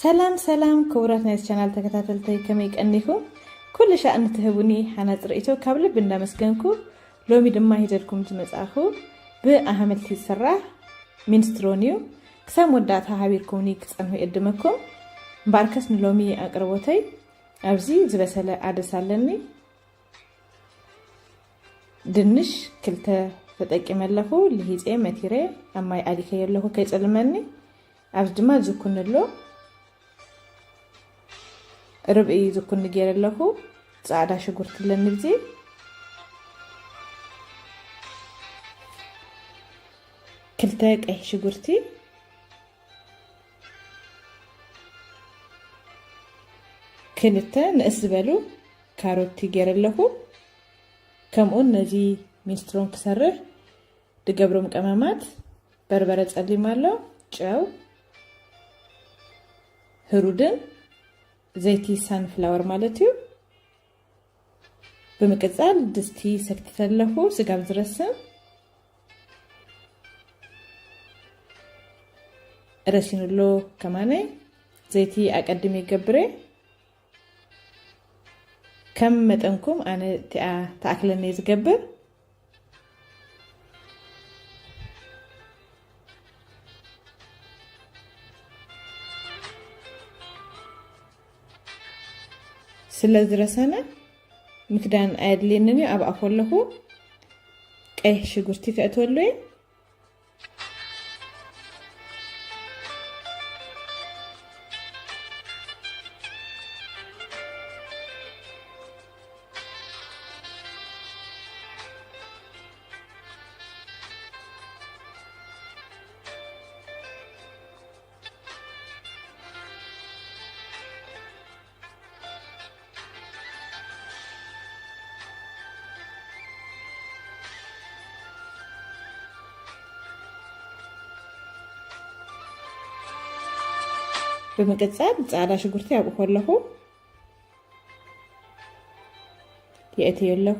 سلام سلام كوراتنا الشانل تكتاتلتي كمي كأنيكم كل شأن تهبوني حنا رئيتو كابل بندا مسكنكو لومي دما هيجركم تمصاخو بأهملتي سراح مينسترونيو كسام وداتها حبيركم ني كصنو يقدمكم باركس لومي اقربوتي ابزي زبسله ادسالني ድንሽ ክልተ ተጠቂመለሁ ለሂጼ መቲሬ አማይ አሊከ የለሁ ከይጽልመኒ አብዝ ድማ ዝኩንሎ ርብዒ ዝኩን ገይረለሁ ጻዕዳ ሽጉርት ለንብዚ ክልተ ቀይ ሽጉርቲ ክልተ ንእስ በሉ ካሮት ገይረለሁ كمون نزي مينسترون كسره دقبرم قمامات بربره ጸሊም አለው ጨው ህሩድን ዘይቲ ሳንፍላወር ማለት ነው በመቀጠል ድስቲ ሰክተለሁ ስጋብ ዝረስም ረሲኑሎ ከማኔ ዘይቲ አቀድሜ ገብሬ كم متنكم أنا تأكلني زجبر سلز رسانة مكدان أدلي إنني أبغى أقول له إيه شجرتي كأتولي በመቀጠል ጻዕዳ ሽጉርቲ አብቆለሁ የእቴየለሁ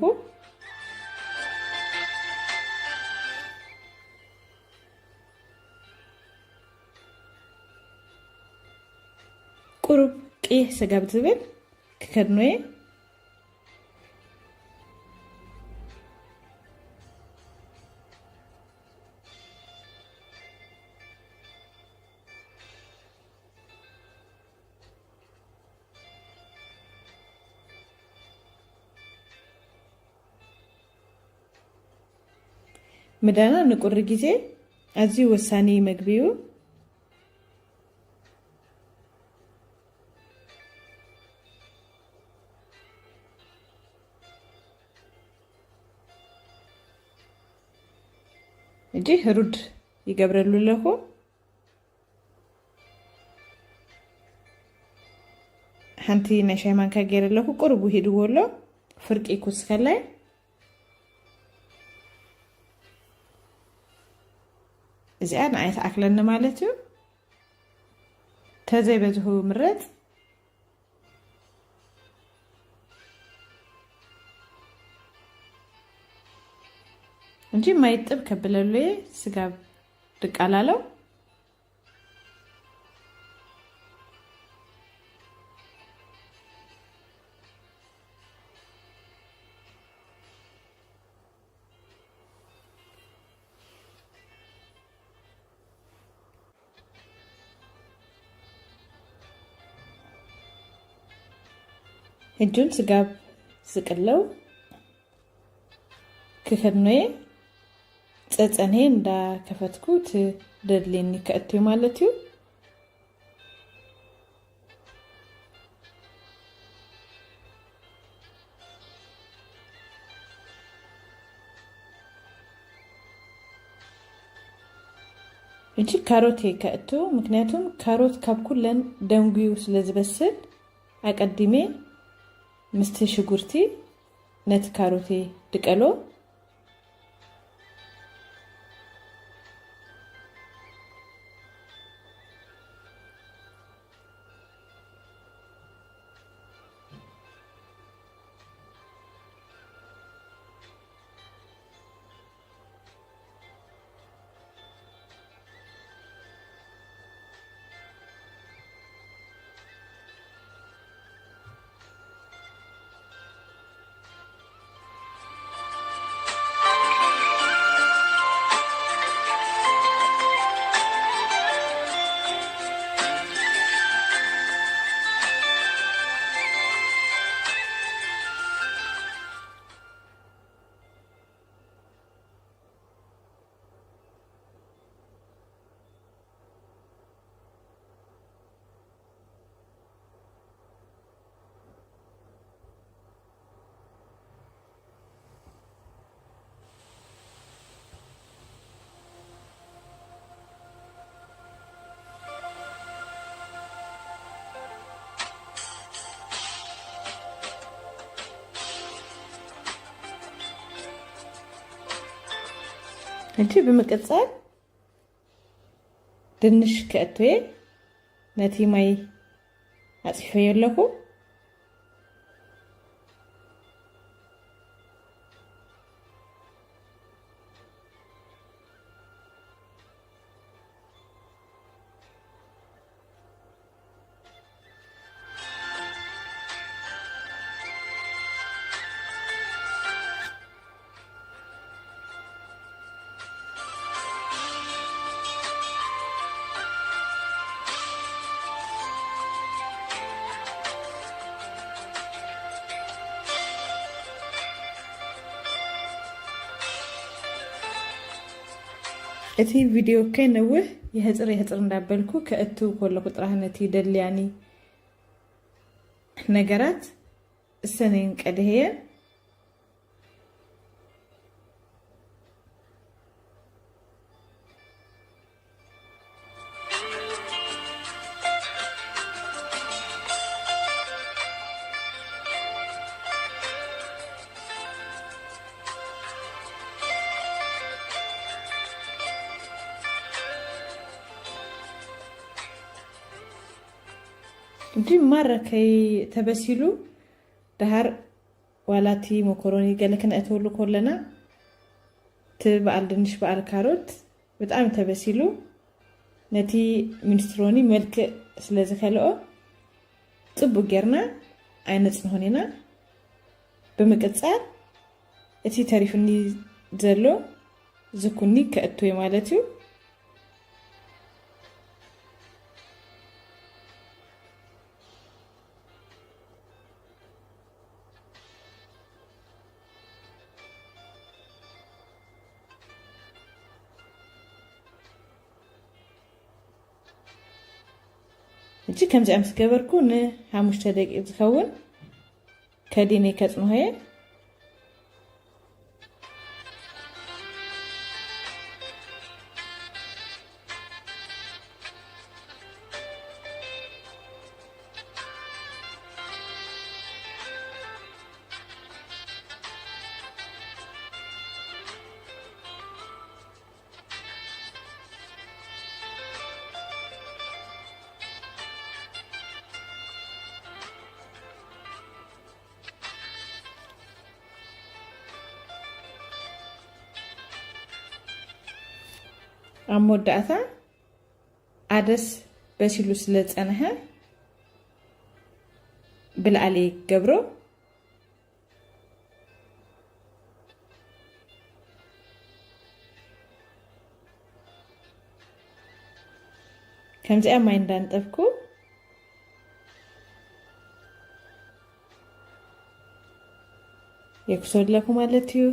ቁርብ ቀይ ስጋብ ዝብል ከከድኖዬ مدانا نقر ጊዜ አዚ ወሳኔ መግቢው እንጂ ህሩድ ይገብረሉ ለሆ ሓንቲ ነሻይ ማንካ ገይረለሁ ቁርቡ ሄዱ ወሎ ፍርቂ ኩስከላይ እዚያ ናይት አክለነ ማለት ነው ተዘይ በዝሁ ምረጥ እንጂ ማይጥብ ከብለሉ ስጋ ድቃላለው እጁን ስጋብ ዝቅለው ከከድነዬ ጸጸኔ እንዳ ከፈትኩት ደድሌኒ ከእትዩ ማለት እዩ እንጂ ካሮት ከእቱ ምክንያቱም ካሮት ካብኩለን ደንጉዩ ስለዝበስል አቀድሜ ምስቲ ሽጉርቲ ነት ካሮቴ ድቀሎ እንጂ በመቀጠል ድንሽ ከእቶዬ ነቲ ማይ አጽፈ የለኩ እቲ ቪዲዮ ከነውህ የህፅር እንዳበልኩ ከእቱ ኮለኩ ጥራህነቲ ደልያኒ ነገራት እሰነን ቀድሄየን እንጂ ማረከይ ተበሲሉ ዳሃር ዋላቲ መኮሮኒ ገለከን አተወሉ ኮለና ትበአል ድንሽ በአል ካሮት በጣም ተበሲሉ ነቲ ሚኒስትሮኒ መልክ ስለዝከለኦ ጽቡ ጌርና አይነጽን ሆኔና በመቀጻል እቲ ተሪፍኒ ዘሎ ዝኩኒ ከእቶ የማለትዩ እጂ ከምዚ አምስ ገበርኩ ን5 ደቂቃ ዝኸውን ከዲኔ ከጽንሆየ አሞዳታ አደስ በሲሉ ስለጸነህ ብልዓሊ ገብሮ ከምዚያ ማይ እንዳንጠብኩ የክሶለኩ ማለት እዩ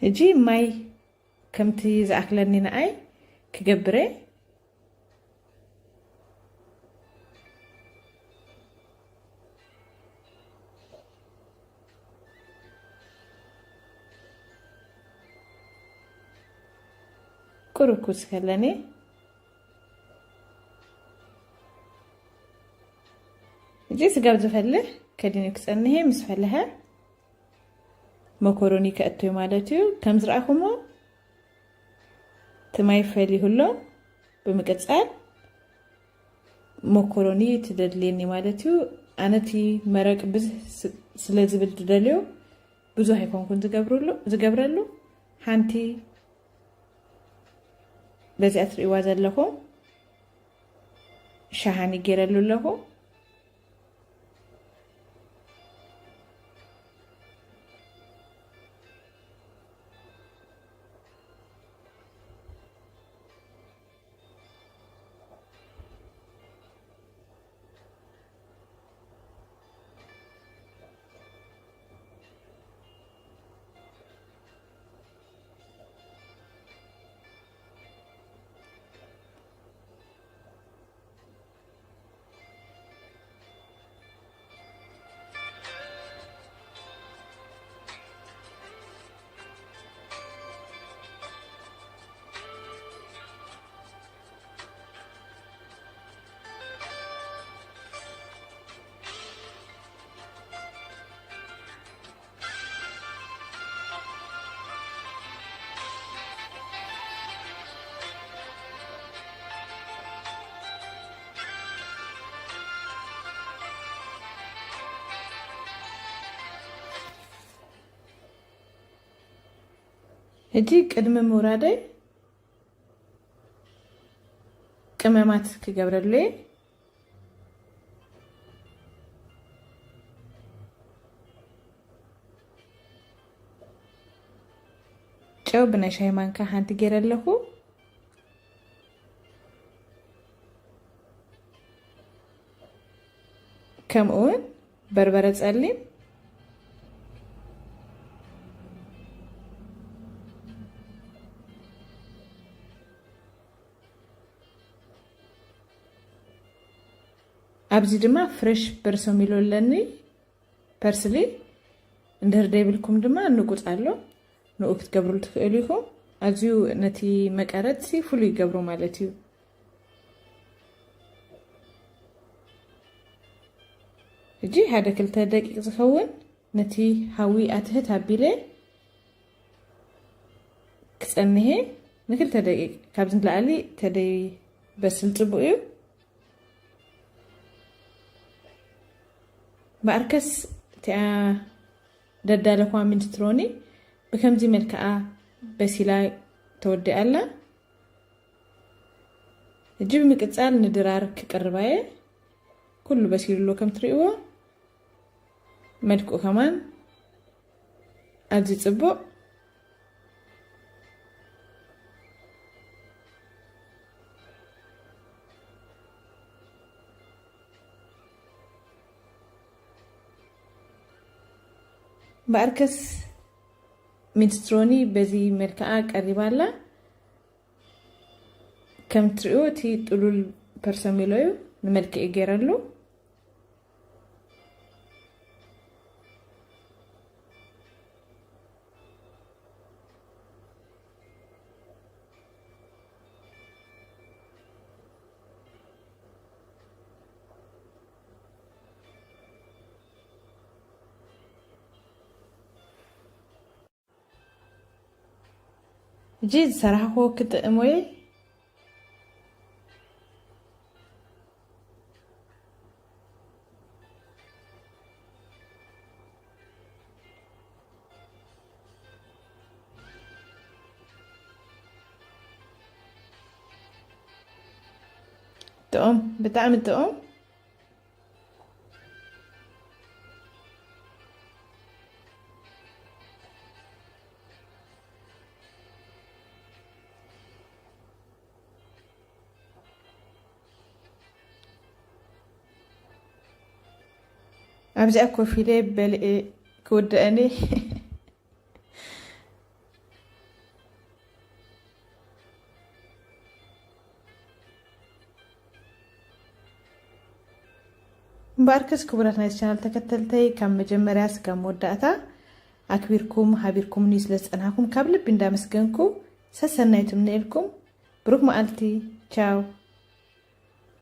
እጂ ማይ ከምቲ ዝኣክለኒ ንኣይ ክገብረ ቁርኩስ ከለኒ እጂ ስጋብ ዝፈልህ ከዲኑ ክጸንሄ ምስ ፈለሀ መኮሮኒ ከእቶይ ማለት እዩ ከም ዝረአኹሞ ትማይ ፈሊሁሎ በመቀጻል መኮሮኒ ትደልየኒ ማለት እዩ ኣነቲ መረቅ ስለዝብል ትደልዮ ብዙሕ ኣይኮንኩን ዝገብረሉ ሓንቲ በዚኣ ትሪእዋ ዘለኹም ሻሃኒ ገይረሉ ኣለኹ እጂ ቅድመ ምውራደይ ቅመማት ክገብረለይ ጨው ብናይ ሻይ ማንካ ሓንቲ ገይረለኹ ከምኡውን በርበረ ጸሊም ኣብዚ ድማ ፍሬሽ በርሶሚሎ ኣለኒ ፐርስሊ እንድህር ደይብልኩም ድማ ንቁፅ ኣሎ ንኡ ክትገብሩ ትኽእሉ ኢኹም ኣዝዩ ነቲ መቀረትሲ ፍሉይ ይገብሮ ማለት እዩ እጂ ሓደ 2 ደቂቕ ዝኸውን ነቲ ሃዊ ኣትህት ኣቢለ ክጸንሄ ን2 ደቂቕ ካብ ዝንላዓሊ ተደይ በስል ጽቡቕ እዩ በአርከስ ቲያ ደዳለኳ ሚንስትሮኒ በከምዚ መልክዓ በሲላ ተወዲአላ እጅብ ምቅጻል ንድራር ክቀርባየ ኩሉ በሲሉሎ ከም ትሪእዎ መልክኡ ከማን ኣዝዩ ጽቡቕ በአርከስ ሚንስትሮኒ በዚ መልክዓ ቀሪባላ ከም ትሪእዎ እቲ ጥሉል ፐርሰሚሎ እዩ ንመልክዕ ገይረሉ جيد صراحة هو كنت أموي تقوم بتعمل تقوم أبزي أكو في لي بلقي كوداني مباركس كبرات نايس شانل تكتلتي كم مجمرياس كم وداتا أكبركم حبيركم نيسلس أنهاكم كابل بندا مسكنكو سسنايتم نيلكم بروك مالتي تشاو